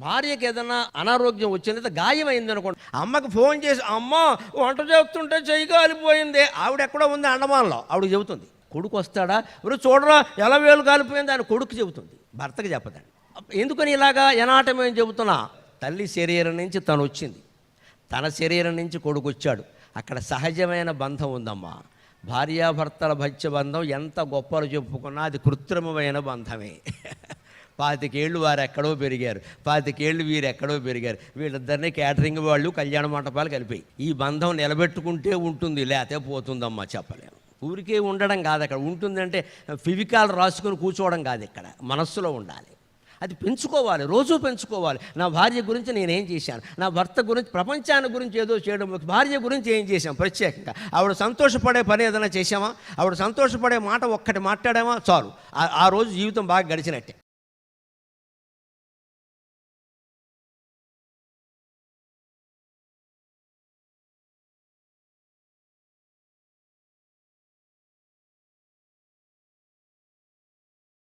భార్యకి ఏదైనా అనారోగ్యం వచ్చింది, గాయం అయింది అనుకోండి, అమ్మకి ఫోన్ చేసి అమ్మ వంట చేస్తుంటే చెయ్యి కాలిపోయింది, ఆవిడ ఎక్కడో ఉంది అండమాన్లో, ఆవిడకి చెబుతుంది. కొడుకు వస్తాడా, ఇప్పుడు చూడరా ఎలా వేలు కాలిపోయింది అని కొడుకు చెబుతుంది, భర్తకి చెప్పదండి. ఎందుకని ఇలాగా ఎనాటమేం చెబుతున్నా, తల్లి శరీరం నుంచి తను వచ్చింది, తన శరీరం నుంచి కొడుకు వచ్చాడు, అక్కడ సహజమైన బంధం ఉందమ్మా. భార్యాభర్తల భత్య బంధం ఎంత గొప్పలు చెప్పుకున్నా అది కృత్రిమమైన బంధమే. 25 ఏళ్ళు వారు ఎక్కడో పెరిగారు, 25 ఏళ్ళు వీరు ఎక్కడో పెరిగారు, వీళ్ళిద్దరినీ క్యాటరింగ్ వాళ్ళు కళ్యాణ మంటపాలు కలిపాయి. ఈ బంధం నిలబెట్టుకుంటే ఉంటుంది, లేకపోతే పోతుందమ్మా, చెప్పలేము. ఊరికే ఉండడం కాదు, అక్కడ ఉంటుందంటే ఫివికాల్ రాసుకొని కూర్చోవడం కాదు, ఇక్కడ మనస్సులో ఉండాలి. అది పెంచుకోవాలి, రోజు పెంచుకోవాలి. నా భార్య గురించి నేనేం చేశాను, నా భర్త గురించి, ప్రపంచాన్ని గురించి ఏదో చేయడం, భార్య గురించి ఏం చేశాం ప్రత్యేకంగా. ఆవిడ సంతోషపడే పని ఏదైనా చేసామా, ఆవిడ సంతోషపడే మాట ఒక్కటి మాట్లాడామా చాలు, ఆ రోజు జీవితం బాగా గడిచినట్టే.